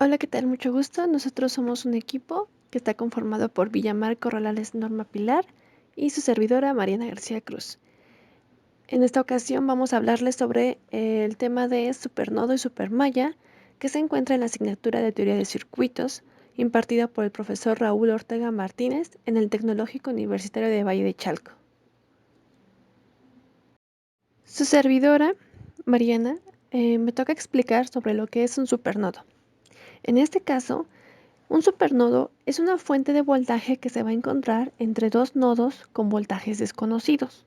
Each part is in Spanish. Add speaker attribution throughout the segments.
Speaker 1: Hola, ¿qué tal? Mucho gusto. Nosotros somos un equipo que está conformado por Villamar Corrales Norma Pilar y su servidora Mariana García Cruz. En esta ocasión vamos a hablarles sobre el tema de supernodo y supermalla que se encuentra en la asignatura de teoría de circuitos impartida por el profesor Raúl Ortega Martínez en el Tecnológico Universitario de Valle de Chalco. Su servidora, Mariana, me toca explicar sobre lo que es un supernodo. En este caso, un supernodo es una fuente de voltaje que se va a encontrar entre dos nodos con voltajes desconocidos.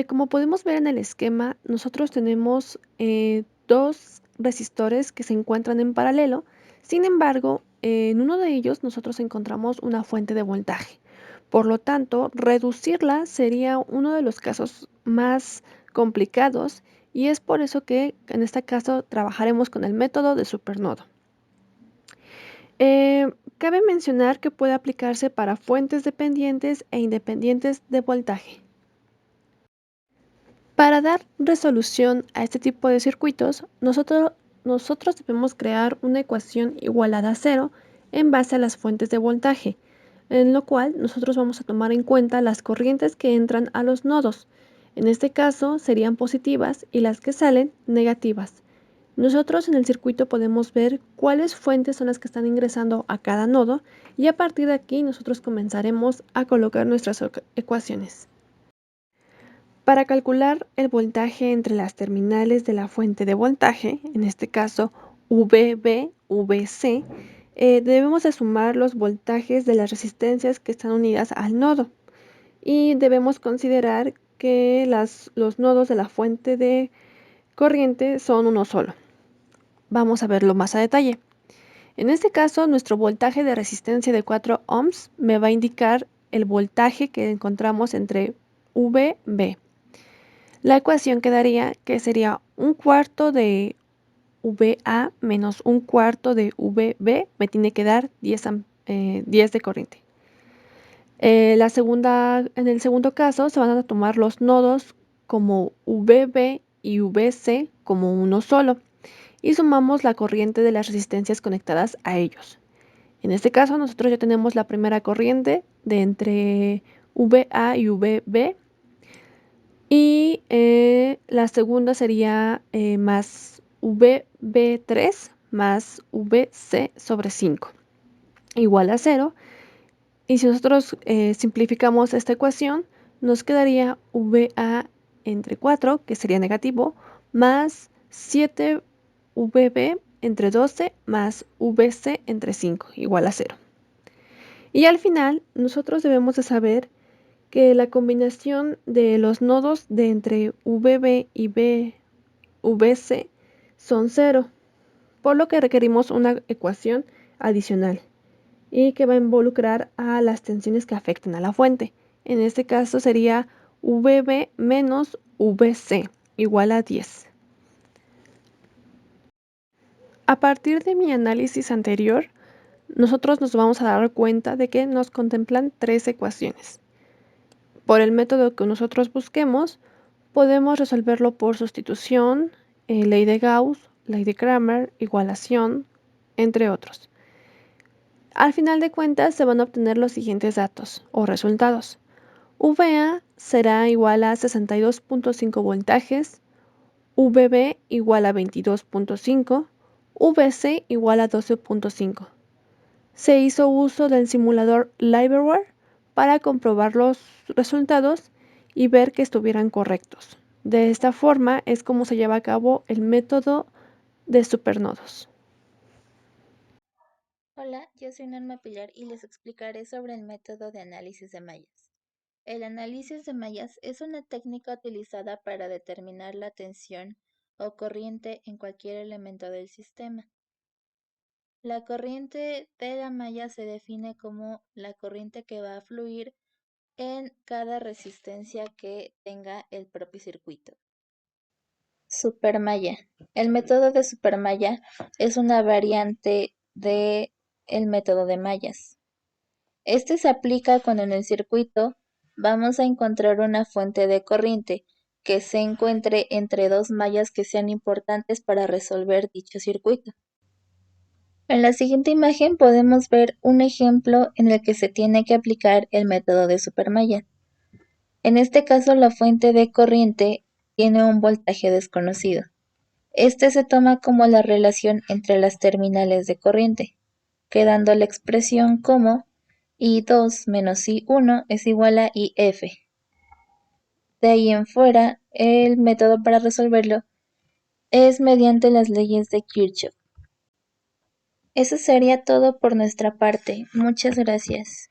Speaker 1: Como podemos ver en el esquema, nosotros tenemos dos resistores que se encuentran en paralelo. Sin embargo, en uno de ellos nosotros encontramos una fuente de voltaje. Por lo tanto, reducirla sería uno de los casos más complicados y es por eso que en este caso trabajaremos con el método de supernodo. Cabe mencionar que puede aplicarse para fuentes dependientes e independientes de voltaje. Para dar resolución a este tipo de circuitos, nosotros debemos crear una ecuación igualada a cero en base a las fuentes de voltaje, en lo cual nosotros vamos a tomar en cuenta las corrientes que entran a los nodos. En este caso serían positivas y las que salen negativas. Nosotros en el circuito podemos ver cuáles fuentes son las que están ingresando a cada nodo y a partir de aquí nosotros comenzaremos a colocar nuestras ecuaciones. Para calcular el voltaje entre las terminales de la fuente de voltaje, en este caso VB, VC, debemos de sumar los voltajes de las resistencias que están unidas al nodo y debemos considerar que los nodos de la fuente de corriente son uno solo. Vamos a verlo más a detalle. En este caso, nuestro voltaje de resistencia de 4 ohms me va a indicar el voltaje que encontramos entre VB. La ecuación quedaría que sería un cuarto de VA menos un cuarto de VB, me tiene que dar 10 de corriente. En el segundo caso se van a tomar los nodos como VB y VC como uno solo y sumamos la corriente de las resistencias conectadas a ellos. En este caso nosotros ya tenemos la primera corriente de entre VA y VB y la segunda sería más VB3 más VC sobre 5 igual a 0. Y si nosotros simplificamos esta ecuación, nos quedaría VA entre 4, que sería negativo, más 7VB entre 12 más VC entre 5, igual a 0. Y al final, nosotros debemos de saber que la combinación de los nodos de entre VB y VC son 0, por lo que requerimos una ecuación adicional y que va a involucrar a las tensiones que afectan a la fuente. En este caso sería VB menos VC igual a 10. A partir de mi análisis anterior, nosotros nos vamos a dar cuenta de que nos contemplan tres ecuaciones. Por el método que nosotros busquemos, podemos resolverlo por sustitución, ley de Gauss, ley de Cramer, igualación, entre otros. Al final de cuentas se van a obtener los siguientes datos o resultados. VA será igual a 62.5 voltajes, VB igual a 22.5, VC igual a 12.5. Se hizo uso del simulador Libreware para comprobar los resultados y ver que estuvieran correctos. De esta forma es como se lleva a cabo el método de supernodos.
Speaker 2: Hola, yo soy Norma Pilar y les explicaré sobre el método de análisis de mallas. El análisis de mallas es una técnica utilizada para determinar la tensión o corriente en cualquier elemento del sistema. La corriente de la malla se define como la corriente que va a fluir en cada resistencia que tenga el propio circuito. Supermalla. El método de supermalla es una variante de el método de mallas. Este se aplica cuando en el circuito vamos a encontrar una fuente de corriente que se encuentre entre dos mallas que sean importantes para resolver dicho circuito. En la siguiente imagen podemos ver un ejemplo en el que se tiene que aplicar el método de Supermaya. En este caso, la fuente de corriente tiene un voltaje desconocido. Este se toma como la relación entre las terminales de corriente, quedando la expresión como I2 menos I1 es igual a IF. De ahí en fuera, el método para resolverlo es mediante las leyes de Kirchhoff. Eso sería todo por nuestra parte. Muchas gracias.